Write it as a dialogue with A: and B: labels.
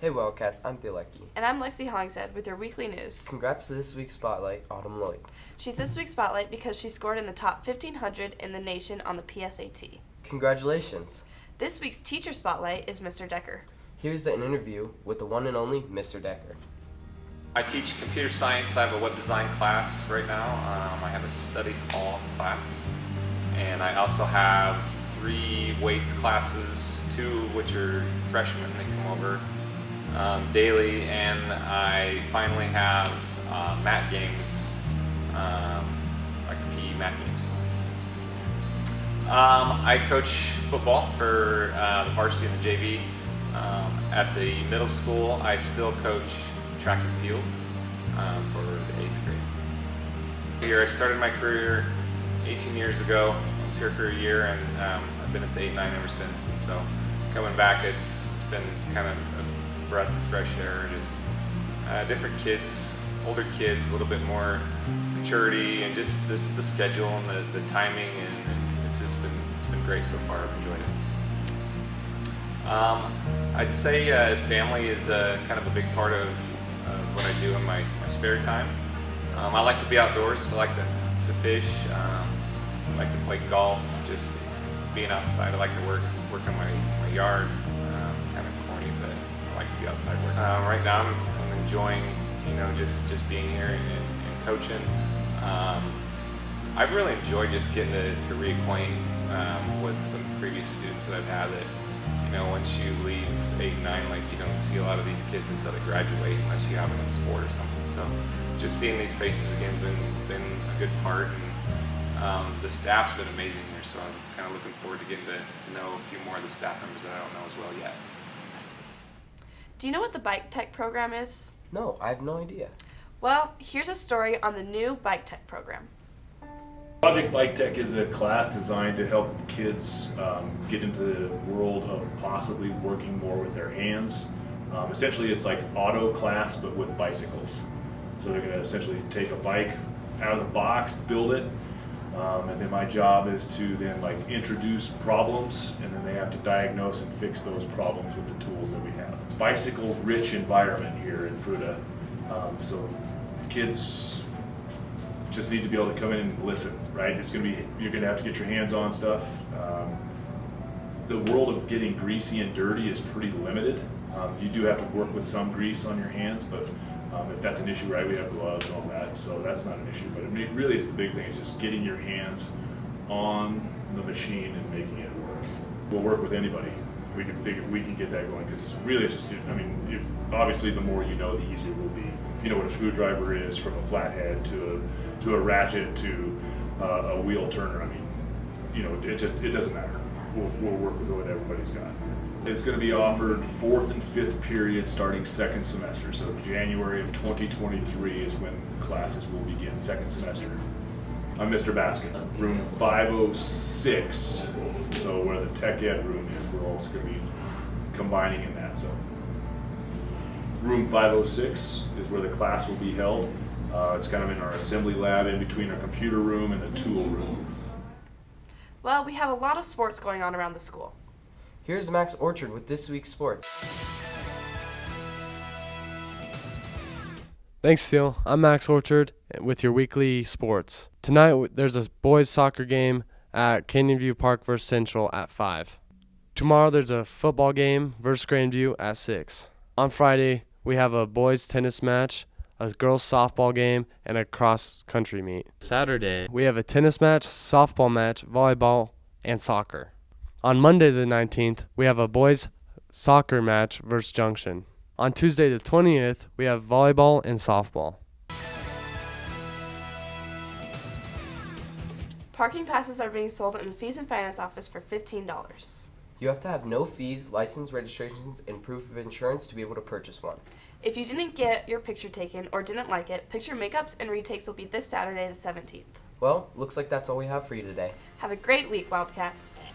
A: Hey Wildcats, I'm Theolecki.
B: And I'm Lexi Hollingshead with your weekly news.
A: Congrats to this week's Spotlight, Autumn Lloyd.
B: She's this week's Spotlight because she scored in the top 1,500 in the nation on the PSAT.
A: Congratulations.
B: This week's Teacher Spotlight is Mr. Decker.
A: Here's an interview with the one and only Mr. Decker.
C: I teach computer science. I have a web design class right now. I have a study hall class. And I also have 3 weights classes, 2 of which are freshmen. They come over daily. And I finally have mat games, like PE mat games. I coach football for the varsity and the JV. At the middle school, I still coach track and field for the 8th grade. Here, I started my career 18 years ago. I was here for a year, and I've been at the 8-9 ever since. And so, coming back, it's been kind of a breath of fresh air. Just different kids, older kids, a little bit more maturity, and just the schedule and the timing, and it's been great so far. I've enjoyed it. I'd say family is kind of a big part of what I do in my spare time. I like to be outdoors. I like to fish. I like to play golf. Just being outside. I like to work on my yard. Kind of corny, but I like to be outside working. Right now, I'm enjoying just being here and coaching. I've really enjoyed just getting to reacquaint with some previous students that I've had that. Once you leave 8-9, like you don't see a lot of these kids until they graduate, unless you have them in sport or something. So, just seeing these faces again has been a good part, and the staff's been amazing here. So I'm kind of looking forward to getting to know a few more of the staff members that I don't know as well yet.
B: Do you know what the Bike Tech program is?
A: No, I have no idea.
B: Well, here's a story on the new Bike Tech program.
D: Project Bike Tech is a class designed to help kids get into the world of possibly working more with their hands. Essentially, it's like auto class, but with bicycles. So they're going to essentially take a bike out of the box, build it, and then my job is to then introduce problems, and then they have to diagnose and fix those problems with the tools that we have. Bicycle-rich environment here in Fruta, so kids just need to be able to come in and listen, right? You're gonna have to get your hands on stuff. The world of getting greasy and dirty is pretty limited. You do have to work with some grease on your hands, but if that's an issue, right, we have gloves, all that, so that's not an issue. But really, it's the big thing is just getting your hands on the machine and making it work. We'll work with anybody. We can get that going, because it's just, obviously the more you know, the easier it will be. You know what a screwdriver is, from a flathead to a ratchet to a wheel turner. It doesn't matter. We'll work with what everybody's got. It's going to be offered 4th and 5th period starting 2nd semester. So January of 2023 is when classes will begin, 2nd semester. I'm Mr. Baskin, room 506. So where the tech ed room is, we're also going to be combining in that. So room 506 is where the class will be held. It's kind of in our assembly lab in between our computer room and the tool room.
B: Well, we have a lot of sports going on around the school.
A: Here's Max Orchard with this week's sports.
E: Thanks, Steele. I'm Max Orchard with your weekly sports. Tonight, there's a boys soccer game at Canyon View Park versus Central at 5. Tomorrow, there's a football game versus Grandview at 6. On Friday, we have a boys tennis match, a girls softball game, and a cross-country meet. Saturday, we have a tennis match, softball match, volleyball, and soccer. On Monday the 19th, we have a boys soccer match versus Junction. On Tuesday the 20th, we have volleyball and softball.
B: Parking passes are being sold in the Fees and Finance office for $15.
A: You have to have no fees, license, registrations, and proof of insurance to be able to purchase one.
B: If you didn't get your picture taken or didn't like it, picture makeups and retakes will be this Saturday the 17th.
A: Well, looks like that's all we have for you today.
B: Have a great week, Wildcats.